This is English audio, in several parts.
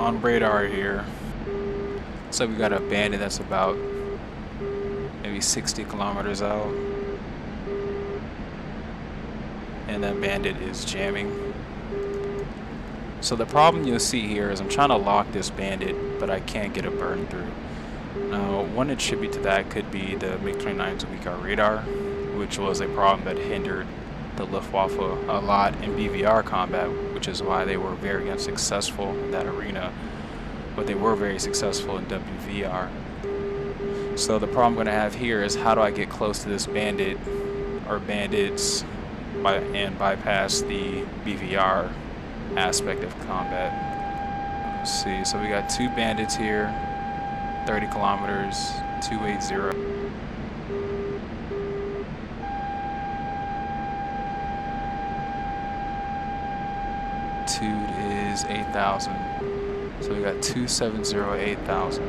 on radar here, so we got a bandit that's about maybe 60 kilometers out, and that bandit is jamming. So the problem you'll see here is I'm trying to lock this bandit, but I can't get a burn through. Now, one attribute to that could be the MiG-29's weak radar, which was a problem that hindered the Luftwaffe a lot in BVR combat, which is why they were very unsuccessful in that arena, but they were very successful in WVR. So the problem I'm going to have here is, how do I get close to this bandit or bandits and bypass the BVR aspect of combat? Let's see, so we got two bandits here, 30 kilometers, 280. Altitude is 8,000. So we got 270, 8,000.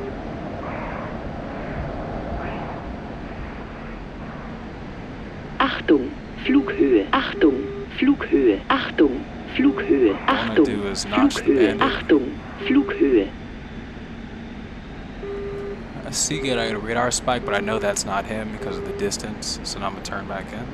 Achtung, Flughöhe, Achtung, Flughöhe, Achtung, Flughöhe, Achtung, Flughöhe, Achtung, Flughöhe. I see get a radar spike, but I know that's not him because of the distance, so now I'm gonna turn back in.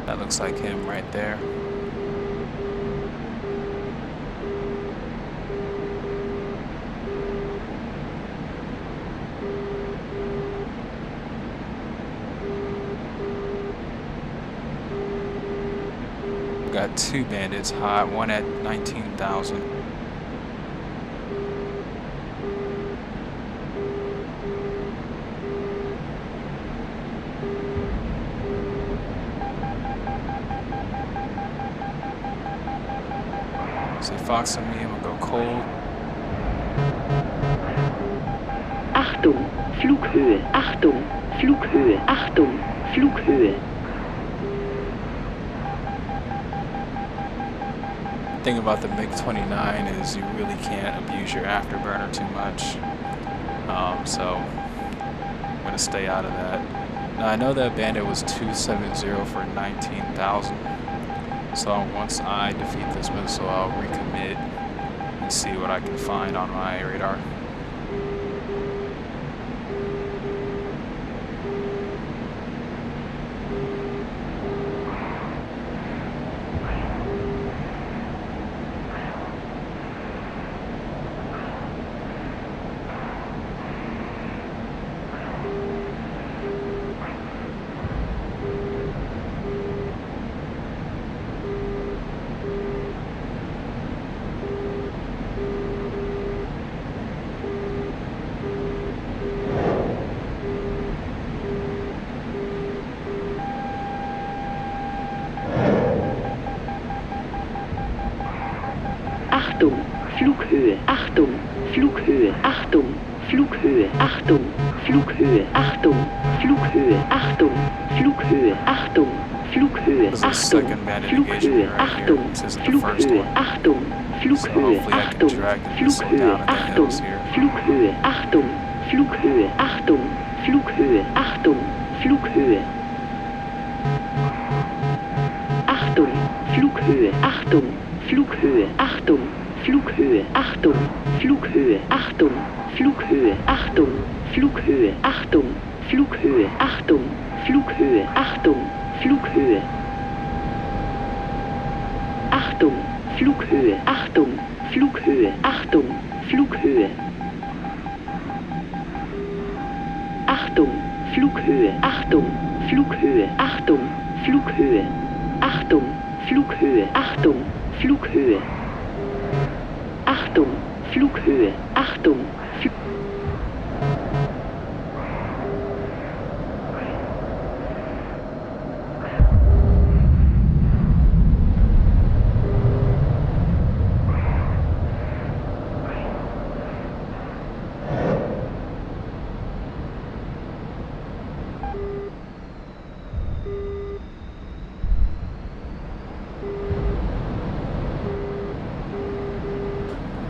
That looks like him right there. We got two bandits hot, one at 19,000. So Fox on me, I'm gonna go cold. Achtung, Flughöhe, Achtung, Flughöhe, Achtung, Flughöhe. The thing about the MiG-29 is you really can't abuse your afterburner too much. So I'm gonna stay out of that. Now I know that bandit was 270 for 19,000. So once I defeat this missile, I'll recommit and see what I can find on my radar. Achtung, Flughöhe, Achtung, Flughöhe, Achtung, Flughöhe, Achtung, Flughöhe, Achtung, Flughöhe, Achtung, Flughöhe, Achtung, Flughöhe, Achtung, Flughöhe, Achtung, Flughöhe, Achtung, Flughöhe, Achtung, Flughöhe, Achtung, Flughöhe, Achtung, Flughöhe, Achtung, Flughöhe, Achtung, Flughöhe. Achtung, Flughöhe, Achtung, Flughöhe, Achtung, Flughöhe, Achtung, Flughöhe, Achtung, Flughöhe, Achtung, Flughöhe, Achtung, Flughöhe, Achtung, Flughöhe, Achtung, Flughöhe. Achtung, Flughöhe, Achtung, Flughöhe, Achtung, Flughöhe. Achtung, Flughöhe, Achtung, Flughöhe, Achtung, Flughöhe. Achtung, Flughöhe, Achtung, Flughöhe. Achtung, Flughöhe, Achtung,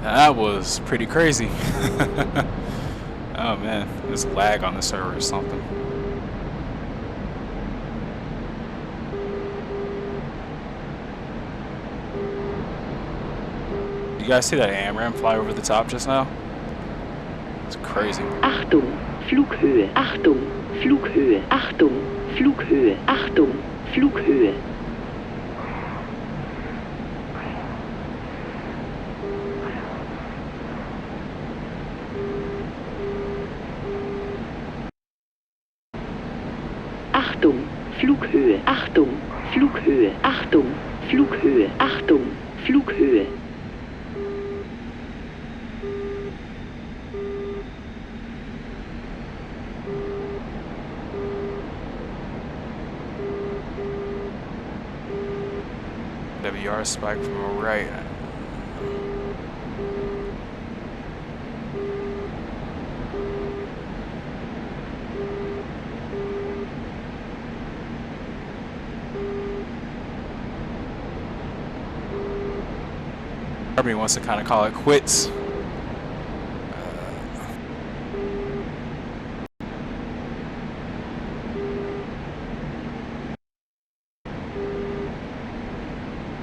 That was pretty crazy. Oh man, there's lag on the server or something. You guys see that AMRAAM fly over the top just now? It's crazy. Achtung, Flughöhe, Achtung, Flughöhe, Achtung, Flughöhe, Achtung, Flughöhe. Achtung, Flughöhe, Achtung, Flughöhe, Achtung, Flughöhe, Achtung, Flughöhe. WR spike from the right. Everybody wants to kind of call it quits.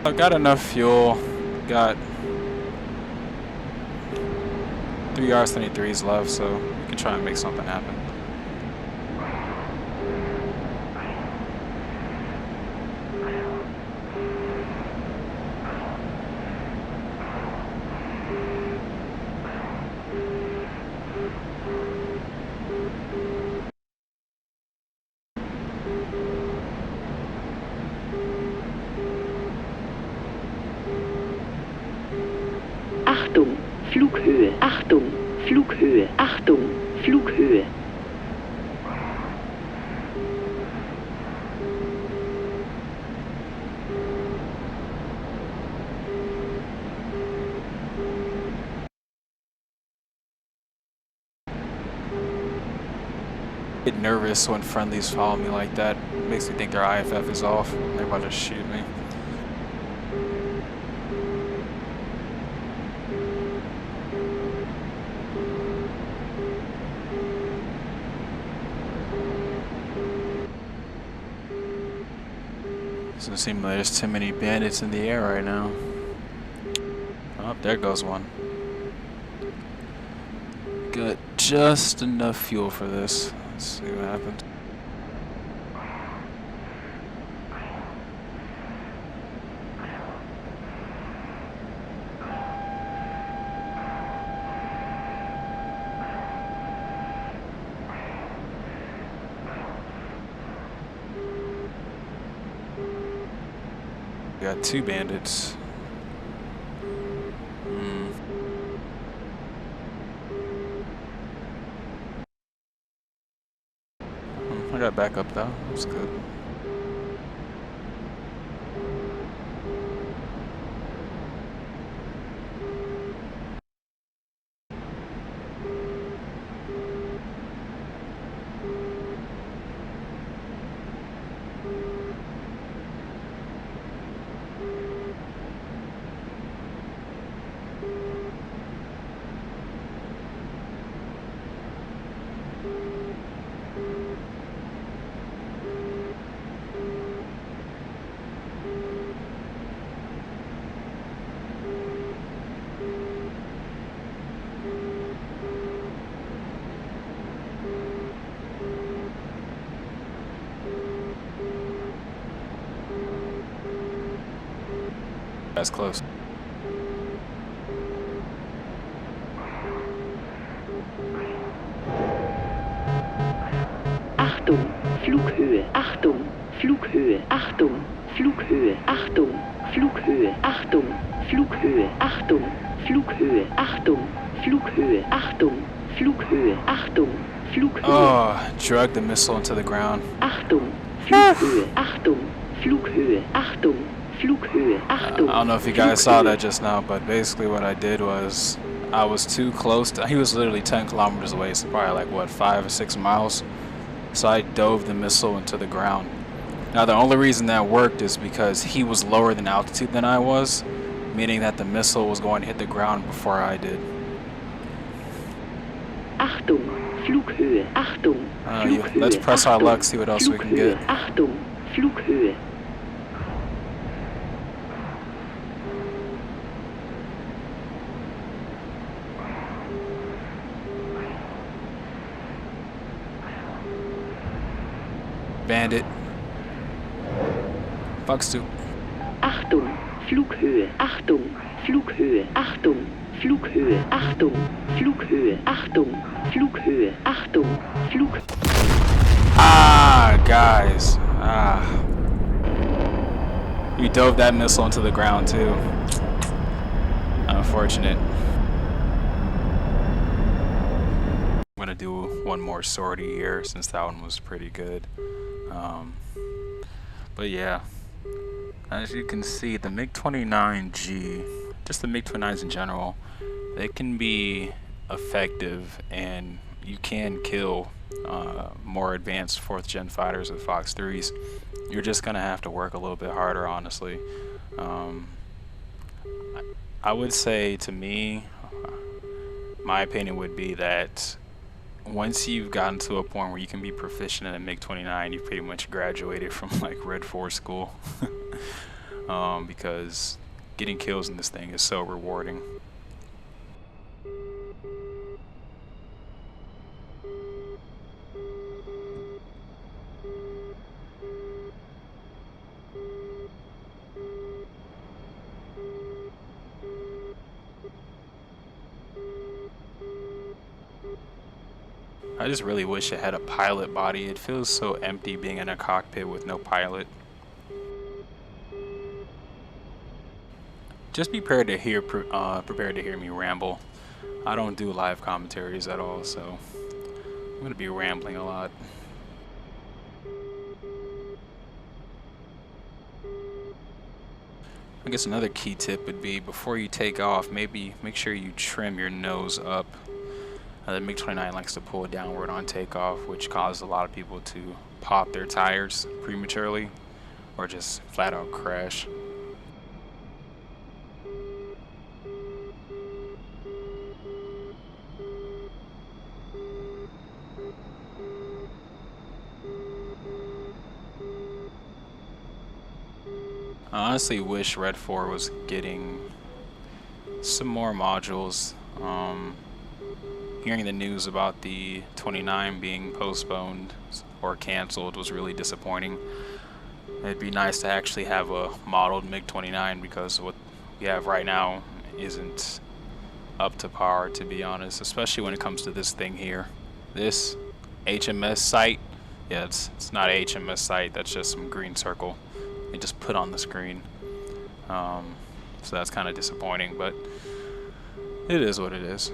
I got enough fuel. Got 3 R-73s left, so we can try and make something happen. Achtung, Flughöhe, Achtung, Flughöhe, Achtung, Flughöhe. I get nervous when friendlies follow me like that. Makes me think their IFF is off. They're about to shoot me. Doesn't seem like there's too many bandits in the air right now. Oh, there goes one. Got just enough fuel for this. Let's see what happens. We got 2 bandits. I got backup though. That's good. That's close. Achtung, Flughöhe, Achtung, Flughöhe, Achtung, Flughöhe, Achtung, Flughöhe, Achtung, Flughöhe, Achtung, Flughöhe, Achtung, Flughöhe, Achtung, Flughöhe, Achtung, Flughöhe. Oh, drug the missile into the ground. Achtung, Flughöhe, Achtung, Flughöhe, Achtung, Flughöhe, Achtung. I don't know if you guys saw that just now, but basically what I did was I was too close to, he was literally 10 kilometers away, so probably like what, 5 or 6 miles. So I dove the missile into the ground. Now the only reason that worked is because he was lower than altitude than I was, meaning that the missile was going to hit the ground before I did. Achtung, Flughöhe, Achtung, Yeah, let's Flughöhe, press our Achtung, luck, see what else we can Flughöhe, get. Achtung, Flughöhe. Bandit. Bucks to. Achtung, Flughöhe, Achtung, Flughöhe, Achtung, Flughöhe, Achtung, Flughöhe, Achtung, Flughöhe, Achtung, Flug. Ah, guys. Ah. We dove that missile into the ground too. Unfortunate. I'm gonna do one more sortie here since that one was pretty good. But yeah, as you can see, the MiG-29G, just the MiG-29s in general, they can be effective and you can kill more advanced 4th gen fighters with Fox 3s. You're just gonna have to work a little bit harder, honestly. I would say, to me, my opinion would be that once you've gotten to a point where you can be proficient in a MiG-29, you've pretty much graduated from like Red 4 school. Because getting kills in this thing is so rewarding. I just really wish it had a pilot body. It feels so empty being in a cockpit with no pilot. Just be prepared to hear me ramble. I don't do live commentaries at all, so I'm gonna be rambling a lot. I guess another key tip would be before you take off, maybe make sure you trim your nose up. The MiG-29 likes to pull downward on takeoff, which causes a lot of people to pop their tires prematurely or just flat out crash. I honestly wish Red 4 was getting some more modules. Hearing the news about the 29 being postponed or canceled was really disappointing. It'd be nice to actually have a modeled MiG-29 because what we have right now isn't up to par, to be honest, especially when it comes to this thing here. This HMS sight, yeah, it's not a HMS sight, that's just some green circle they just put on the screen. So that's kind of disappointing, but it is what it is.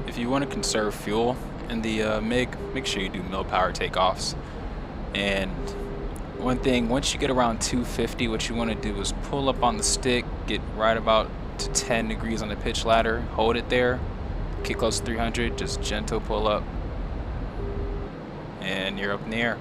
If you want to conserve fuel in the MiG, make sure you do mil power takeoffs. And one thing, once you get around 250, what you want to do is pull up on the stick, get right about to 10 degrees on the pitch ladder, hold it there, get close to 300, just gentle pull up, and you're up in the air.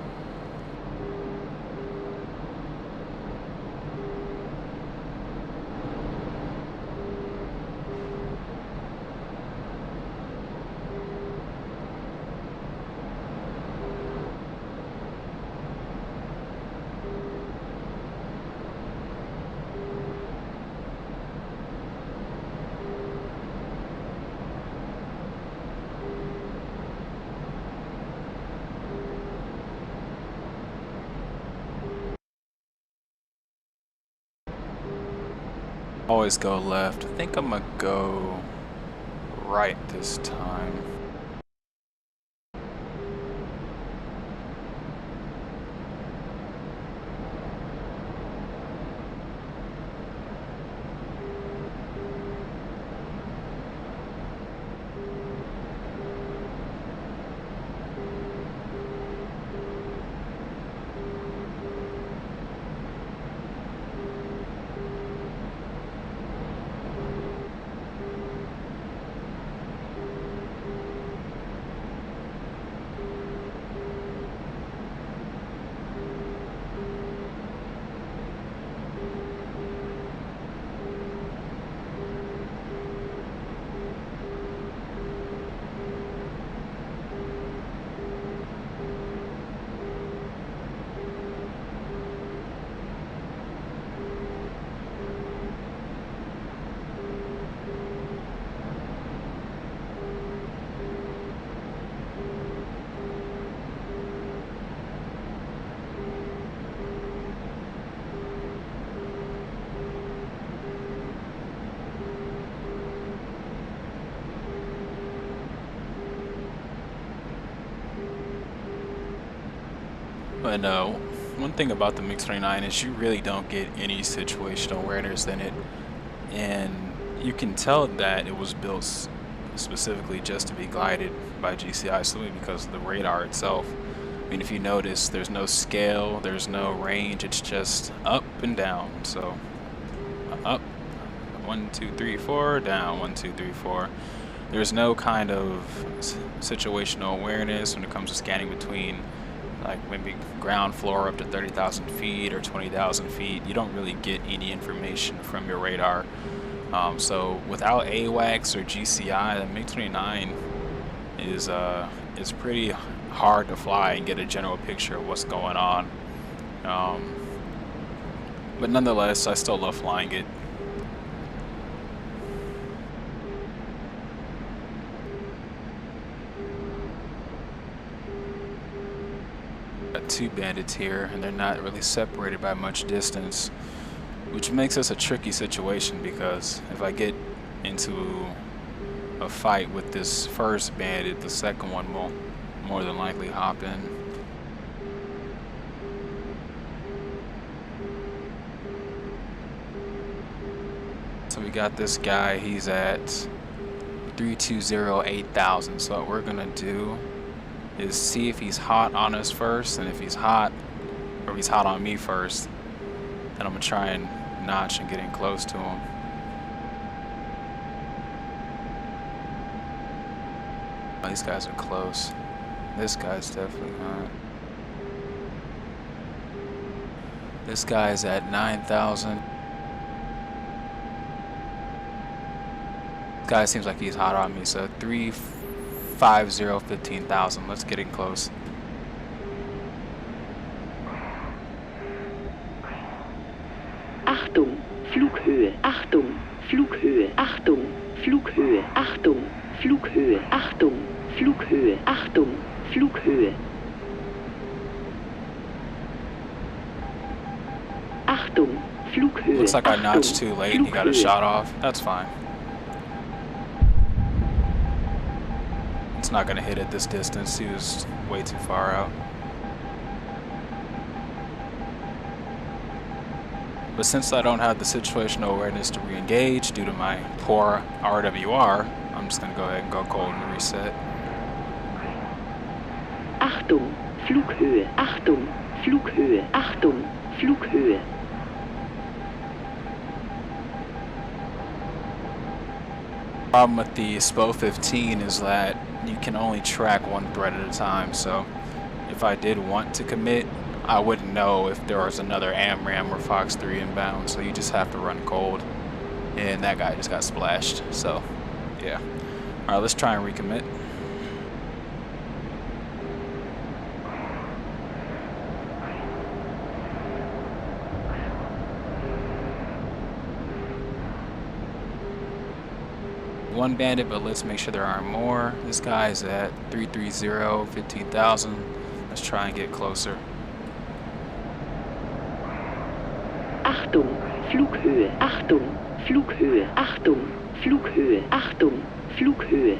Always go left. I think I'm gonna go right this time. But no, one thing about the MiG-29 is you really don't get any situational awareness in it, and you can tell that it was built specifically just to be glided by GCI simply because of the radar itself. I mean, if you notice, there's no scale, there's no range, it's just up and down. So up, 1, 2, 3, 4, down, 1, 2, 3, 4. There's no kind of situational awareness when it comes to scanning between like maybe ground floor up to 30,000 feet or 20,000 feet. You don't really get any information from your radar. So without AWACS or GCI, the MiG-29 is pretty hard to fly and get a general picture of what's going on. But nonetheless, I still love flying it. Got two bandits here, and they're not really separated by much distance, which makes this a tricky situation because if I get into a fight with this first bandit, the second one will more than likely hop in. So we got this guy, he's at 320-8000. So what we're gonna do is see if he's hot on us first, and if he's hot, or if he's hot on me first, then I'm gonna try and notch and get in close to him. Oh, these guys are close. This guy's definitely hot. This guy's at 9,000. This guy seems like he's hot on me, so 350, 15,000. Let's get in close. Achtung, Flughöhe, Achtung, Flughöhe, Achtung, Flughöhe, Achtung, Flughöhe, Achtung, Flughöhe, Achtung, Flughöhe. Achtung, Flughöhe. Looks like I Achtung, notched too late and he got a Flughöhe. shot off. That's fine. It's not gonna hit at this distance. He was way too far out. But since I don't have the situational awareness to re-engage due to my poor RWR, I'm just gonna go ahead and go cold and reset. Achtung, Flughöhe, Achtung, Flughöhe, Achtung, Flughöhe. Problem with the SPO 15 is that you can only track one thread at a time, so if I did want to commit, I wouldn't know if there was another AMRAM or Fox 3 inbound, so you just have to run cold. And that guy just got splashed, so yeah. Alright, let's try and recommit. One bandit, but let's make sure there aren't more. This guy's at 330, 15,000. Let's try and get closer. Achtung, Flughöhe, Achtung, Flughöhe, Achtung, Flughöhe, Achtung, Flughöhe.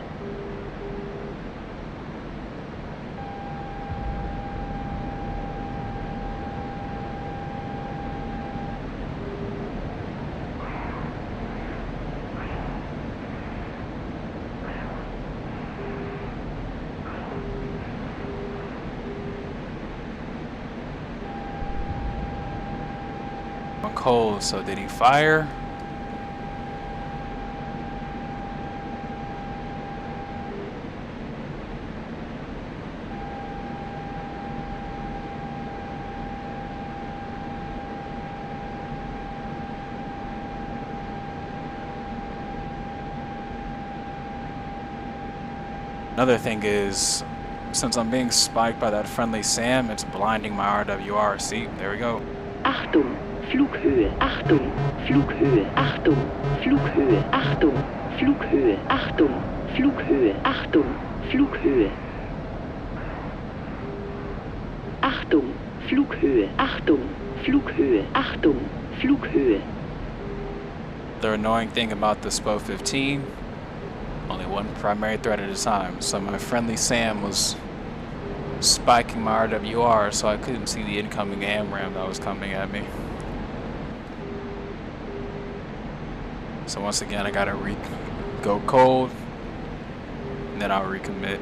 Cold, so did he fire? Another thing is, since I'm being spiked by that friendly SAM, it's blinding my RWR. See, there we go. Achtung, Flughöhe, Achtung, Flughöhe, Achtung, Flughöhe, Achtung, Flughöhe, Achtung, Flughöhe, Achtung, Flughöhe. Achtung, Flughöhe, Achtung, Flughöhe, Achtung, Flughöhe. The annoying thing about the SPO 15, only one primary threat at a time. So my friendly SAM was spiking my RWR, so I couldn't see the incoming AMRAAM that was coming at me. So once again, I gotta go cold, and then I'll recommit.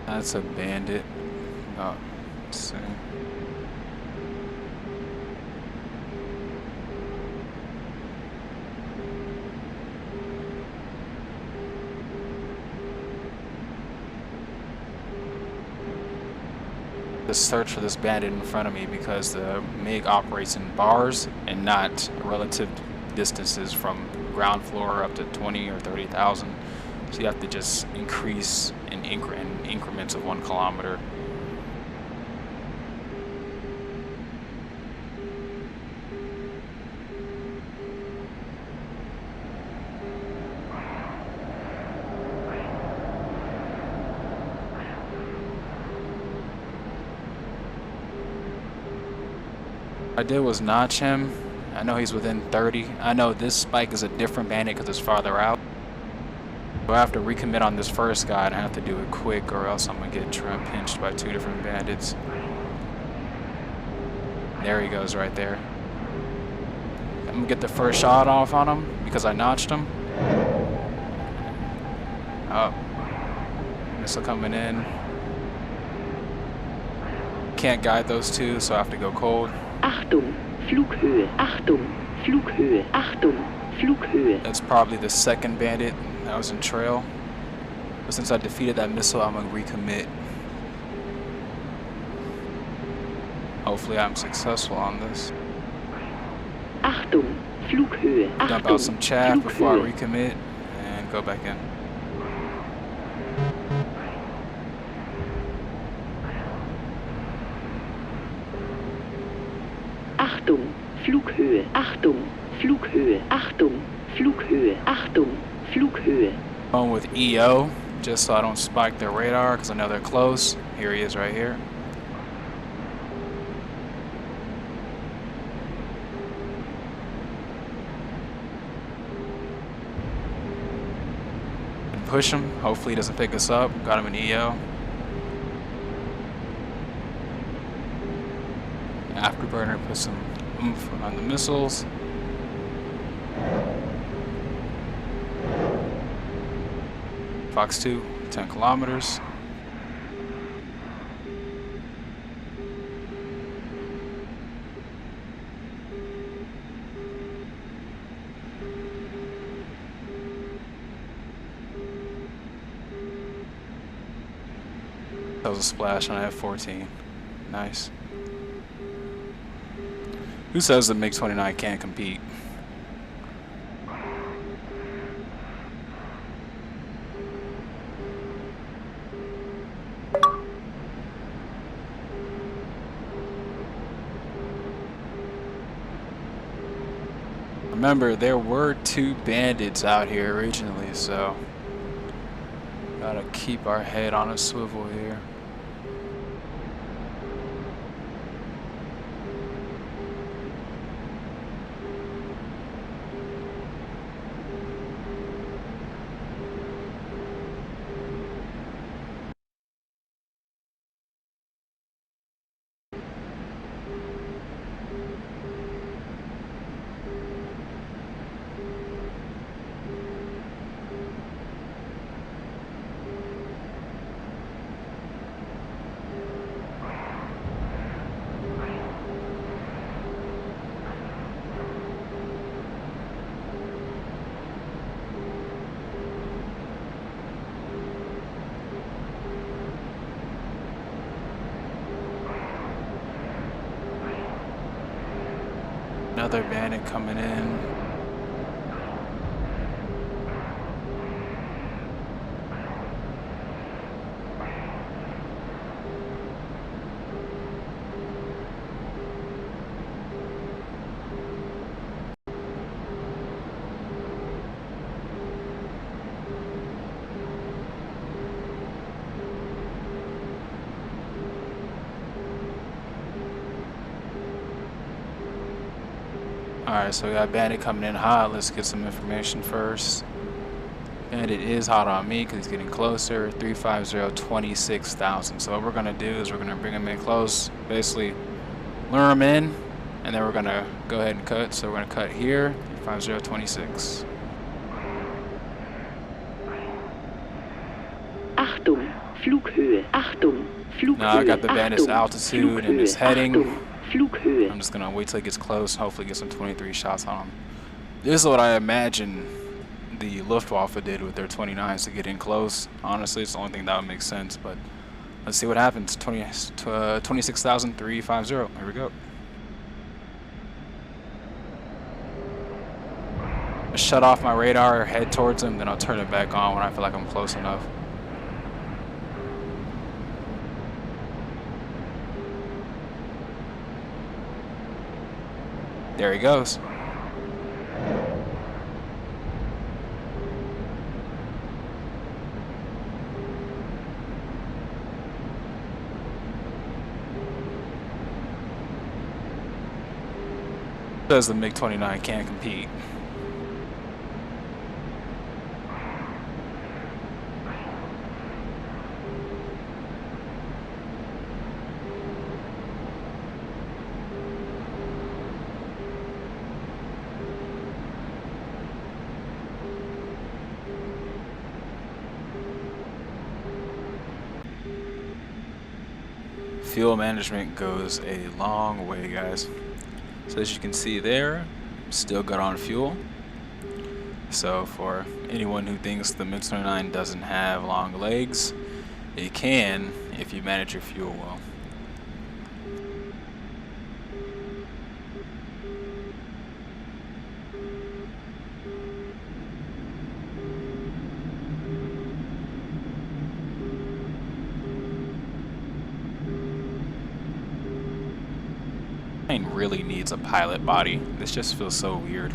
That's a bandit. Oh, let's see. Just search for this bandit in front of me because the MiG operates in bars and not relative distances from ground floor up to 20 or 30,000. So you have to just increase in increments of 1 kilometer. What I did was notch him. I know he's within 30. I know this spike is a different bandit because it's farther out. So I have to recommit on this first guy and I have to do it quick or else I'm going to get pinched by 2 different bandits. There he goes right there. I'm going to get the first shot off on him because I notched him. Oh. Missile coming in. Can't guide those 2, so I have to go cold. Achtung, Flughöhe, Achtung, Flughöhe, Achtung, Flughöhe. That's probably the second bandit that was in trail. But since I defeated that missile, I'm gonna recommit. Hopefully I'm successful on this. Achtung, Flughöhe, Achtung, Dump out some chaff before I Flughöhe. recommit and go back in. Achtung, Flughöhe, Achtung, Flughöhe, Achtung, Flughöhe, Achtung, Flughöhe. Going with EO, just so I don't spike their radar, because I know they're close. Here he is right here. And push him, hopefully he doesn't pick us up. Got him in EO. Afterburner, put some oomph on the missiles. Fox 2, 10 kilometers. That was a splash on F-14. Nice. Who says the MiG-29 can't compete? Remember, there were 2 bandits out here originally, so gotta keep our head on a swivel here. Another bandit coming in. Alright, so we got bandit coming in hot. Let's get some information first. Bandit is hot on me because he's getting closer. 350, 26,000. So what we're going to do is we're going to bring him in close. Basically, lure him in. And then we're going to go ahead and cut. So we're going to cut here. 350, 26. Achtung, Flughöhe. Achtung, Flughöhe. Now I got the bandit's Achtung, altitude and his Flughöhe. heading. Achtung, Flughöhe. I'm just going to wait till he gets close. Hopefully get some 23 shots on him. This is what I imagine the Luftwaffe did with their 29s to get in close. Honestly, it's the only thing that would make sense. But let's see what happens. 26,350. Here we go. Shut off my radar, head towards him, then I'll turn it back on when I feel like I'm close enough. There he goes. Says the MiG-29 can't compete. Fuel management goes a long way, guys. So as you can see there, still good on fuel. So for anyone who thinks the MiG-29 doesn't have long legs, it can if you manage your fuel well. Really needs a pilot body. This just feels so weird.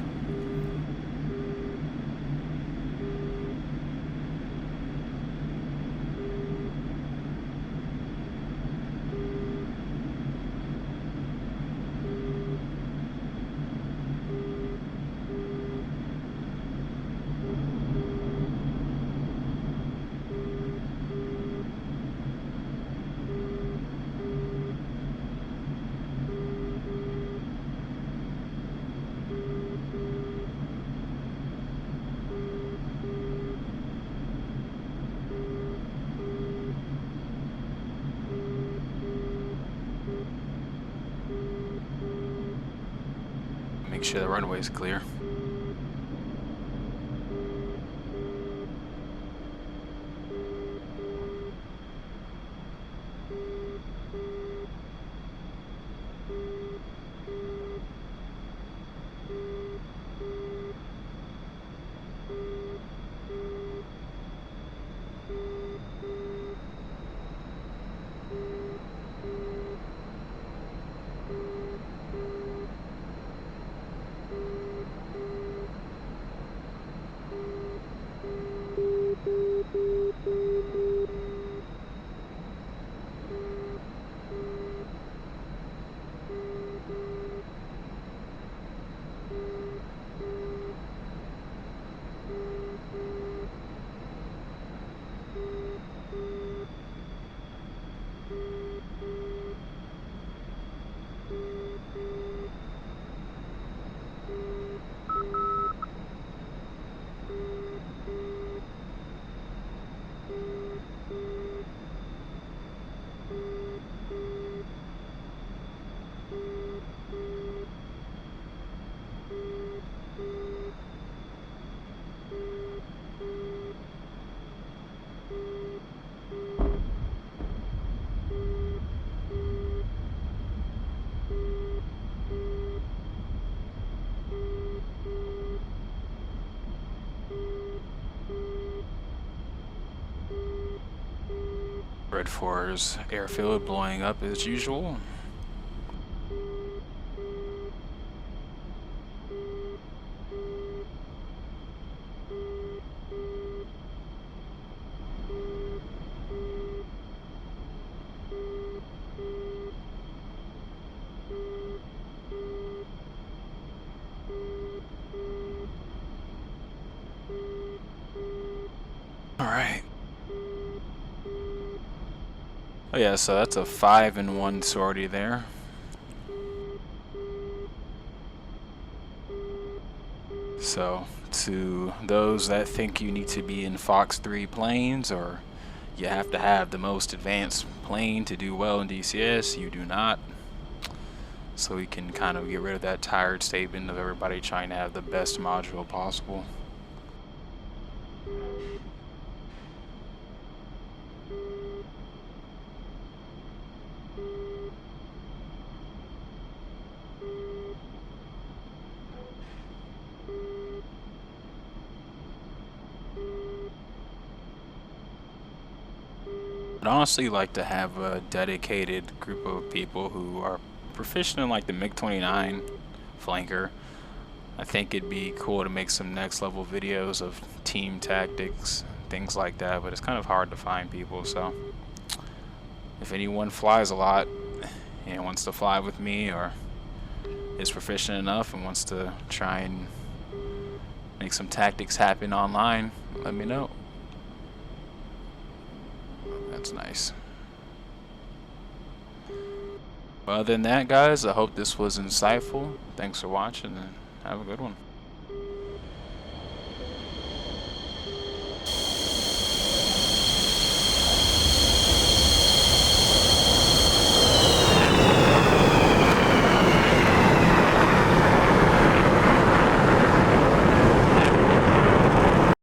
Make sure the runway is clear. prepared for his airfield blowing up as usual. Alright. Oh yeah, so that's a 5-in-1 sortie there. So, to those that think you need to be in Fox 3 planes, or you have to have the most advanced plane to do well in DCS, you do not. So we can kind of get rid of that tired statement of everybody trying to have the best module possible. I'd honestly like to have a dedicated group of people who are proficient in like the MiG-29 flanker. I think it'd be cool to make some next level videos of team tactics, things like that, but it's kind of hard to find people. So if anyone flies a lot and wants to fly with me, or is proficient enough and wants to try and make some tactics happen online, let me know. That's nice. Well, other than that, guys, I hope this was insightful. Thanks for watching, and have a good one.